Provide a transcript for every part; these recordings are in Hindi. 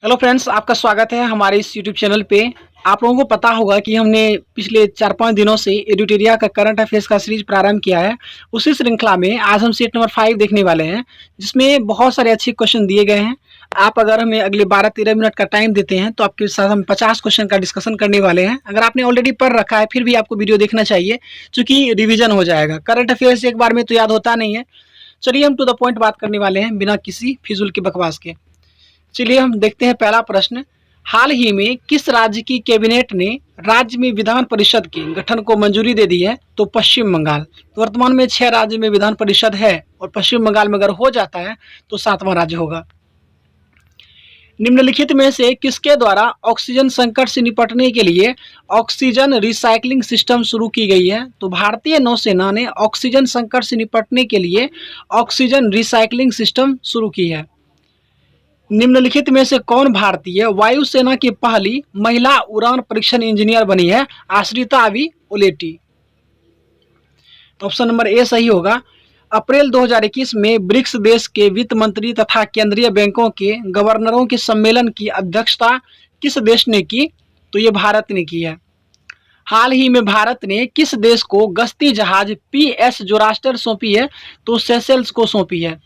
हेलो फ्रेंड्स, आपका स्वागत है हमारे इस यूट्यूब चैनल पे। आप लोगों को पता होगा कि हमने पिछले 4-5 दिनों से एडिटोरिया का करंट अफेयर्स का सीरीज प्रारंभ किया है। उसी श्रृंखला में आज हम सेट नंबर 5 देखने वाले हैं, जिसमें बहुत सारे अच्छे क्वेश्चन दिए गए हैं। आप अगर हमें अगले 12-13 मिनट का टाइम देते हैं तो आपके साथ हम 50 क्वेश्चन का डिस्कशन करने वाले हैं। अगर आपने ऑलरेडी पढ़ रखा है फिर भी आपको वीडियो देखना चाहिए, चूँकि रिविजन हो जाएगा। करंट अफेयर्स एक बार में तो याद होता नहीं है। चलिए हम टू द पॉइंट बात करने वाले हैं, बिना किसी फिजूल की बकवास के। चलिए हम देखते हैं पहला प्रश्न। हाल ही में किस राज्य की कैबिनेट ने राज्य में विधान परिषद के गठन को मंजूरी दे दी है? तो पश्चिम बंगाल। तो वर्तमान में 6 राज्य में विधान परिषद है और पश्चिम बंगाल में अगर हो जाता है तो 7वां राज्य होगा। निम्नलिखित में से किसके द्वारा ऑक्सीजन संकट से निपटने के लिए ऑक्सीजन रिसाइकलिंग सिस्टम शुरू की गई है? तो भारतीय नौसेना ने ऑक्सीजन संकट से निपटने के लिए ऑक्सीजन रिसाइकलिंग सिस्टम शुरू की है। निम्नलिखित में से कौन भारतीय वायुसेना की पहली महिला उड़ान परीक्षण इंजीनियर बनी है? आश्रिता वी ओलेटी। ऑप्शन नंबर ए सही होगा। अप्रैल 2021 में ब्रिक्स देश के वित्त मंत्री तथा केंद्रीय बैंकों के गवर्नरों के सम्मेलन की अध्यक्षता किस देश ने की? तो ये भारत ने की है। हाल ही में भारत ने किस देश को गश्ती जहाज PS जोरास्टर सौंपी है? तो सेशेल्स को सौंपी है।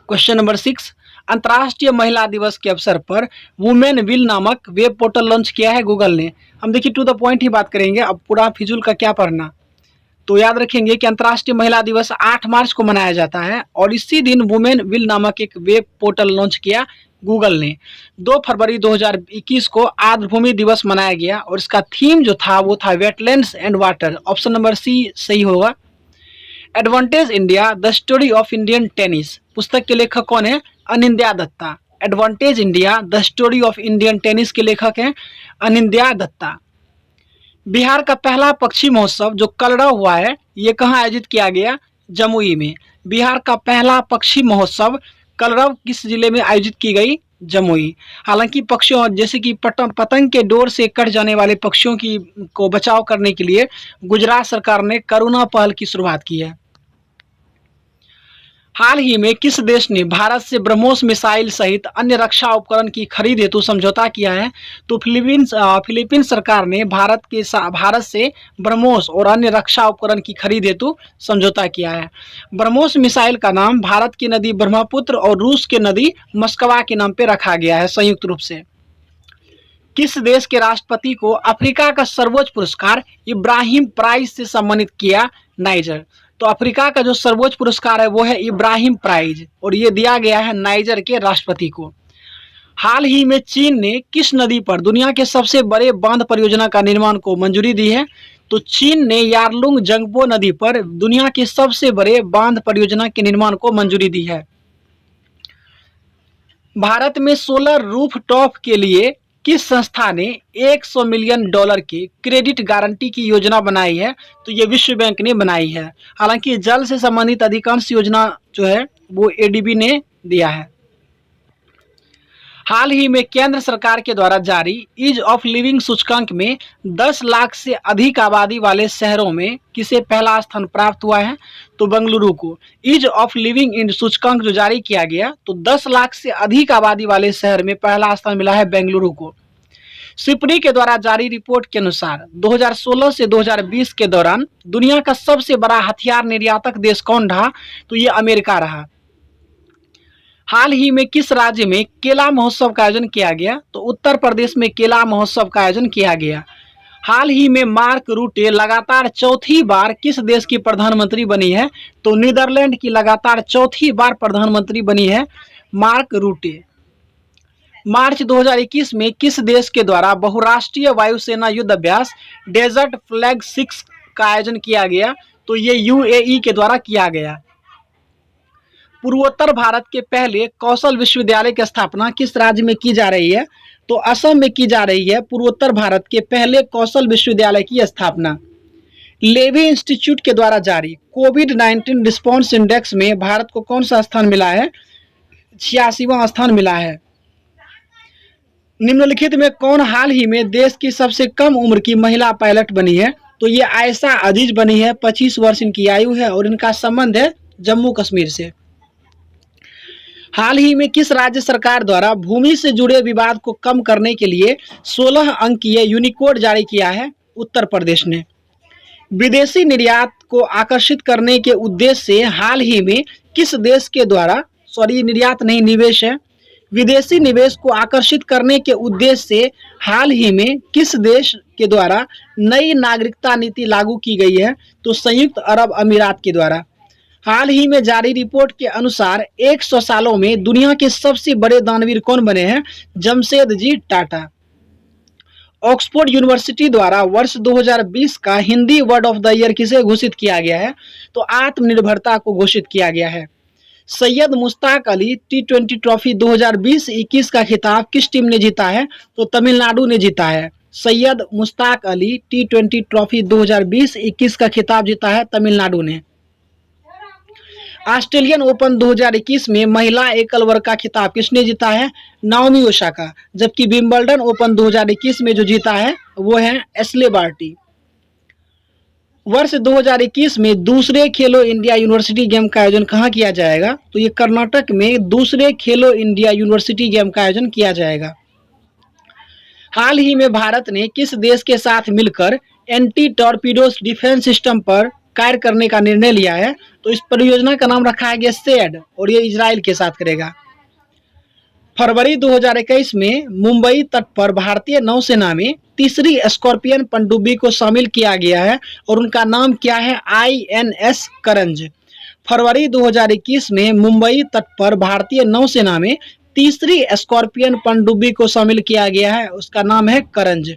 Question number 6। अंतर्राष्ट्रीय महिला दिवस के अवसर पर वुमेन विल नामक वेब पोर्टल लॉन्च किया है गूगल ने। हम देखिए टू द पॉइंट ही बात करेंगे, अब पूरा फिजूल का क्या पढ़ना। तो याद रखेंगे कि अंतर्राष्ट्रीय महिला दिवस 8 मार्च को मनाया जाता है और इसी दिन वुमेन विल नामक एक वेब पोर्टल लॉन्च किया गूगल ने। 2 फरवरी 2021 को आर्द्रभूमि दिवस मनाया गया और इसका थीम जो था वो था wetlands and water. Option number C सही होगा। Advantage India the story of Indian tennis पुस्तक के लेखक कौन है? Anindya Dutta. Advantage India the story of Indian tennis के लेखक हैं अनिंद्या दत्ता। बिहार का पहला पक्षी महोत्सव जो कलरव हुआ है ये कहाँ आयोजित किया गया? जमुई में। बिहार का पहला पक्षी महोत्सव कलरव किस जिले में आयोजित की गई? जमुई। हालांकि पक्षियों जैसे कि पतंग के डोर से कट जाने वाले पक्षियों की को बचाव करने के लिए गुजरात सरकार ने करुणा पहल की शुरुआत की है। हाल ही में किस देश ने भारत से ब्रह्मोस मिसाइल सहित अन्य रक्षा उपकरण की खरीद हेतु समझौता किया है? तो फिलीपींस सरकार ने भारत से ब्रह्मोस और अन्य रक्षा उपकरण की खरीद हेतु समझौता किया है। ब्रह्मोस मिसाइल का नाम भारत की नदी ब्रह्मपुत्र और रूस के नदी मस्कवा के नाम पर रखा गया है संयुक्त रूप से। किस देश के राष्ट्रपति को अफ्रीका का सर्वोच्च पुरस्कार इब्राहिम प्राइज से सम्मानित किया? नाइजर। तो अफ्रीका का जो सर्वोच्च पुरस्कार है वो है इब्राहिम प्राइज और ये दिया गया है नाइजर के राष्ट्रपति को। हाल ही में चीन ने किस नदी पर दुनिया के सबसे बड़े बांध परियोजना का निर्माण को मंजूरी दी है? तो चीन ने यारलुंग जंगपो नदी पर दुनिया के सबसे बड़े बांध परियोजना के निर्माण को मंजूरी दी है। भारत में सोलर रूफटॉप के लिए किस संस्था ने $100 मिलियन की क्रेडिट गारंटी की योजना बनाई है? तो ये विश्व बैंक ने बनाई है। हालांकि जल से संबंधित अधिकांश योजना जो है वो ADB ने दिया है। हाल ही में केंद्र सरकार के द्वारा जारी ईज ऑफ लिविंग सूचकांक में 10 लाख से अधिक आबादी वाले शहरों में किसे पहला स्थान प्राप्त हुआ है? तो बेंगलुरु को। ईज ऑफ लिविंग इन सूचकांक जो जारी किया गया तो 10 लाख से अधिक आबादी वाले शहर में पहला स्थान मिला है बेंगलुरु को। सिपरी के द्वारा जारी रिपोर्ट के अनुसार 2016 से 2020 के दौरान दुनिया का सबसे बड़ा हथियार निर्यातक देश कौन रहा? तो ये अमेरिका रहा। हाल ही में किस राज्य में केला महोत्सव का आयोजन किया गया? तो उत्तर प्रदेश में केला महोत्सव का आयोजन किया गया। हाल ही में मार्क रूटे लगातार चौथी बार किस देश की प्रधानमंत्री बनी है? तो नीदरलैंड की लगातार चौथी बार प्रधानमंत्री बनी है मार्क रूटे। मार्च 2021 में किस देश के द्वारा बहुराष्ट्रीय वायुसेना युद्ध अभ्यास डेजर्ट फ्लैग 6 का आयोजन किया गया? तो ये UAE के द्वारा किया गया। पूर्वोत्तर भारत के पहले कौशल विश्वविद्यालय की स्थापना किस राज्य में की जा रही है? तो असम में की जा रही है पूर्वोत्तर भारत के पहले कौशल विश्वविद्यालय की स्थापना। लेवी इंस्टीट्यूट के द्वारा जारी कोविड-19 रिस्पॉन्स इंडेक्स में भारत को कौन सा स्थान मिला है? 86वां स्थान मिला है। निम्नलिखित में कौन हाल ही में देश की सबसे कम उम्र की महिला पायलट बनी है? तो ये आयशा अजीज बनी है। 25 वर्ष इनकी आयु है और इनका संबंध है जम्मू कश्मीर से। हाल ही में किस राज्य सरकार द्वारा भूमि से जुड़े विवाद को कम करने के लिए 16 अंकीय यूनिकोड जारी किया है? उत्तर प्रदेश ने। विदेशी निर्यात को आकर्षित करने के उद्देश्य से हाल ही में किस देश के द्वारा, सॉरी निर्यात नहीं निवेश है, विदेशी निवेश को आकर्षित करने के उद्देश्य से हाल ही में किस देश के द्वारा नई नागरिकता नीति लागू की गई है? तो संयुक्त अरब अमीरात के द्वारा। हाल ही में जारी रिपोर्ट के अनुसार 100 सालों में दुनिया के सबसे बड़े दानवीर कौन बने हैं? जमशेदजी टाटा। ऑक्सफोर्ड यूनिवर्सिटी द्वारा वर्ष 2020 का Hindi word of the year किसे घोषित किया गया है? तो आत्मनिर्भरता को घोषित किया गया है। सैयद मुश्ताक अली T20 ट्रॉफी 2020-21 का खिताब किस टीम ने जीता है? तो तमिलनाडु ने जीता है। सैयद मुश्ताक अली T20 ट्रॉफी 2020-21 का खिताब जीता है तमिलनाडु ने। ऑस्ट्रेलियन ओपन 2021 में महिला एकल वर्ग का खिताब किसने जीता है? Naomi Osaka. जबकि विंबलडन ओपन 2021 में जो जीता है वो है एश्ले बार्टी। वर्ष 2021 में दूसरे खेलो इंडिया यूनिवर्सिटी गेम का आयोजन कहाँ किया जाएगा? तो ये कर्नाटक में दूसरे खेलो इंडिया यूनिवर्सिटी गेम का आयोजन किया जाएगा। हाल ही में भारत ने किस देश के साथ मिलकर एंटी टॉर्पीडो डिफेंस सिस्टम पर कार्य करने का निर्णय लिया है? तो इस परियोजना का नाम रखा है शेड और ये इजराइल के साथ करेगा। फरवरी 2021 में मुंबई तट पर भारतीय नौसेना में तीसरी स्कॉर्पियन पनडुब्बी को शामिल किया गया है और उनका नाम क्या है? INS करंज। फरवरी 2021 में मुंबई तट पर भारतीय नौसेना में तीसरी स्कॉर्पियन पनडुब्बी को शामिल किया गया है, उसका नाम है करंज।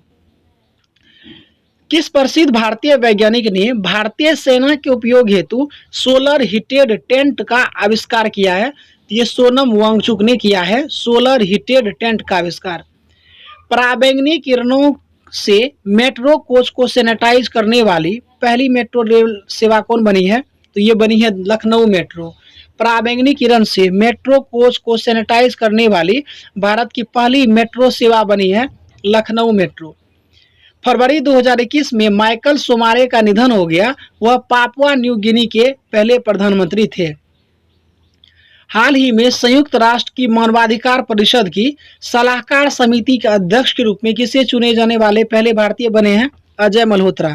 किस प्रसिद्ध भारतीय वैज्ञानिक ने भारतीय सेना के उपयोग हेतु सोलर हीटेड टेंट का आविष्कार किया है? ये सोनम वांगचुक ने किया है सोलर हीटेड टेंट का आविष्कार। पराबैंगनी किरणों से मेट्रो कोच को सैनिटाइज करने वाली पहली मेट्रो रेल सेवा कौन बनी है? तो ये बनी है लखनऊ मेट्रो। पराबैंगनी किरण से मेट्रो कोच को सैनिटाइज करने वाली भारत की पहली मेट्रो सेवा बनी है लखनऊ मेट्रो। फरवरी 2021 में माइकल सोमारे का निधन हो गया। वह पापुआ न्यू गिनी के पहले प्रधानमंत्री थे। हाल ही में संयुक्त राष्ट्र की मानवाधिकार परिषद की सलाहकार समिति के अध्यक्ष के रूप में किसे चुने जाने वाले पहले भारतीय बने हैं? अजय मल्होत्रा।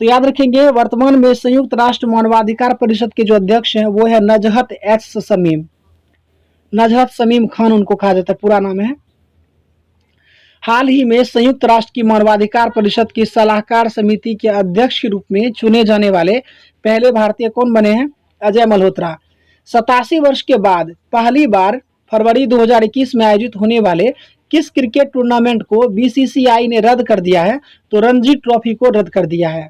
तो याद रखेंगे वर्तमान में संयुक्त राष्ट्र मानवाधिकार परिषद के जो अध्यक्ष हैं वो है नजहत एच शमीम। नजहत शमीम खान उनको कहा जाता है, पूरा नाम है। हाल ही में संयुक्त राष्ट्र की मानवाधिकार परिषद की सलाहकार समिति के अध्यक्ष के रूप में चुने जाने वाले पहले भारतीय कौन बने हैं? अजय मल्होत्रा। 87 वर्ष के बाद पहली बार फरवरी 2021 में आयोजित होने वाले किस क्रिकेट टूर्नामेंट को BCCI ने रद्द कर दिया है? तो रणजी ट्रॉफी को रद्द कर दिया है।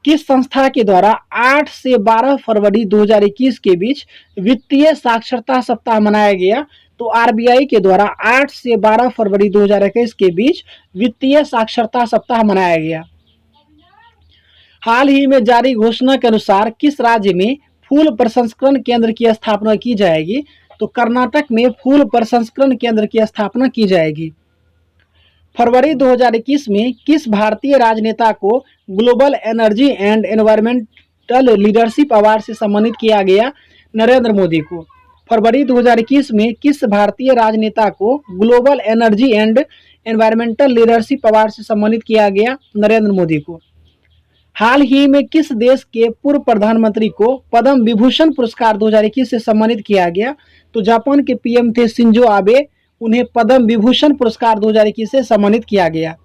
किस संस्था के द्वारा 8 से 12 फरवरी 2021 के बीच वित्तीय साक्षरता सप्ताह मनाया गया? तो RBI के द्वारा 8 से 12 फरवरी 2021 के बीच वित्तीय साक्षरता सप्ताह मनाया गया। हाल ही में जारी घोषणा के अनुसार किस राज्य में फूल प्रसंस्करण केंद्र की स्थापना की जाएगी? तो कर्नाटक में फूल प्रसंस्करण केंद्र की स्थापना की जाएगी। फरवरी 2021 में किस भारतीय राजनेता को global energy and environmental leadership award से सम्मानित किया गया? नरेंद्र मोदी को। फरवरी 2021 में किस भारतीय राजनेता को global energy and environmental leadership award से सम्मानित किया गया? नरेंद्र मोदी को। हाल ही में किस देश के पूर्व प्रधानमंत्री को पद्म विभूषण पुरस्कार 2021 से सम्मानित किया गया? तो जापान के PM थे शिंजो आबे, उन्हें पद्म विभूषण पुरस्कार 2021 से सम्मानित किया गया।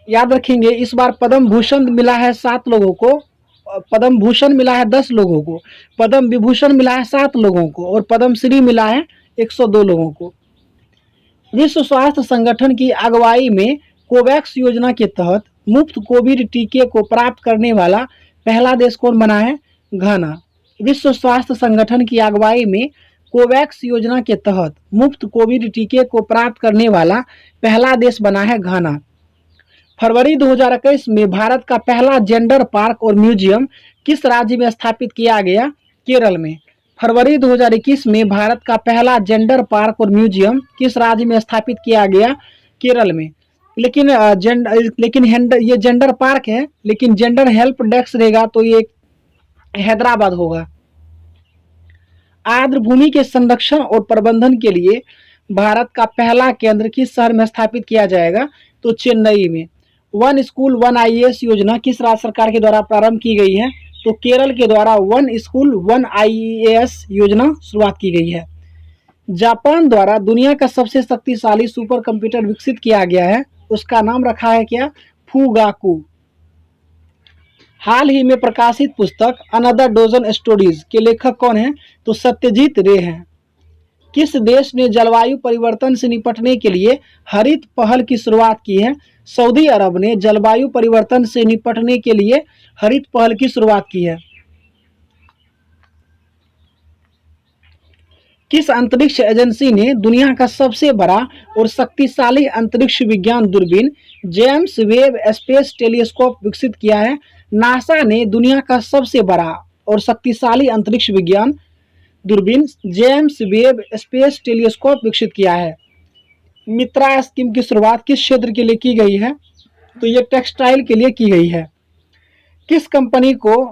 याद रखेंगे इस बार पद्म भूषण मिला है 7 लोगों को, पद्म भूषण मिला है 10 लोगों को, पद्म विभूषण मिला है 7 लोगों को और पद्म श्री मिला है 102 लोगों को। विश्व स्वास्थ्य संगठन की अगुवाई में कोवैक्स योजना के तहत मुफ्त कोविड टीके को प्राप्त करने वाला पहला देश कौन बना है? घाना। विश्व स्वास्थ्य संगठन की अगुवाई में कोवैक्स योजना के तहत मुफ्त कोविड टीके को प्राप्त करने वाला पहला देश बना है घाना। फरवरी 2021 में भारत का पहला जेंडर पार्क और म्यूजियम किस राज्य में स्थापित किया गया? केरल में। फरवरी 2021 में भारत का पहला जेंडर पार्क और म्यूजियम किस राज्य में स्थापित किया गया? केरल में। लेकिन ये जेंडर पार्क है, लेकिन जेंडर हेल्प डेस्क रहेगा तो ये हैदराबाद होगा। आर्द्र भूमि के संरक्षण और प्रबंधन के लिए भारत का पहला केंद्र किस शहर में स्थापित किया जाएगा? तो चेन्नई में। वन स्कूल वन आईएएस योजना किस राज्य सरकार के द्वारा प्रारंभ की गई है? तो केरल के द्वारा वन स्कूल वन आईएएस योजना शुरुआत की गई है। जापान द्वारा दुनिया का सबसे शक्तिशाली सुपर कंप्यूटर विकसित किया गया है, उसका नाम रखा है क्या? फुगाकू। हाल ही में प्रकाशित पुस्तक अनदर डोजन स्टोरीज के लेखक कौन है? तो सत्यजीत रे हैं। किस देश ने जलवायु परिवर्तन से निपटने के लिए हरित पहल की शुरुआत की है? सऊदी अरब ने जलवायु परिवर्तन से निपटने के लिए हरित पहल की शुरुआत की है। किस अंतरिक्ष एजेंसी ने दुनिया का सबसे बड़ा और शक्तिशाली अंतरिक्ष विज्ञान दूरबीन जेम्स वेब स्पेस टेलीस्कोप विकसित किया है? नासा ने दुनिया का सबसे बड़ा और शक्तिशाली अंतरिक्ष विज्ञान दूरबीन जेम्स वेब स्पेस टेलीस्कोप विकसित किया है। मित्रा स्कीम की शुरुआत किस क्षेत्र के लिए की गई है? तो ये टेक्सटाइल के लिए की गई है। किस कंपनी को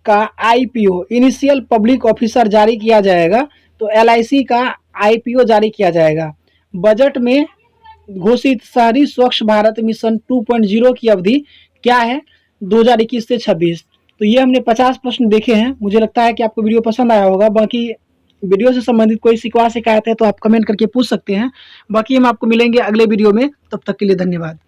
का आईपीओ इनिशियल पब्लिक ऑफिसर जारी किया जाएगा? तो एलआईसी का आईपीओ जारी किया जाएगा। बजट में घोषित शहरी स्वच्छ भारत मिशन 2.0 की अवधि क्या है? 2021 से 26। तो ये हमने 50 प्रश्न देखे हैं। मुझे लगता है कि आपको वीडियो पसंद आया होगा। बाकी वीडियो से संबंधित कोई शिकवा शिकायत है तो आप कमेंट करके पूछ सकते हैं। बाकी हम आपको मिलेंगे अगले वीडियो में, तब तक के लिए धन्यवाद।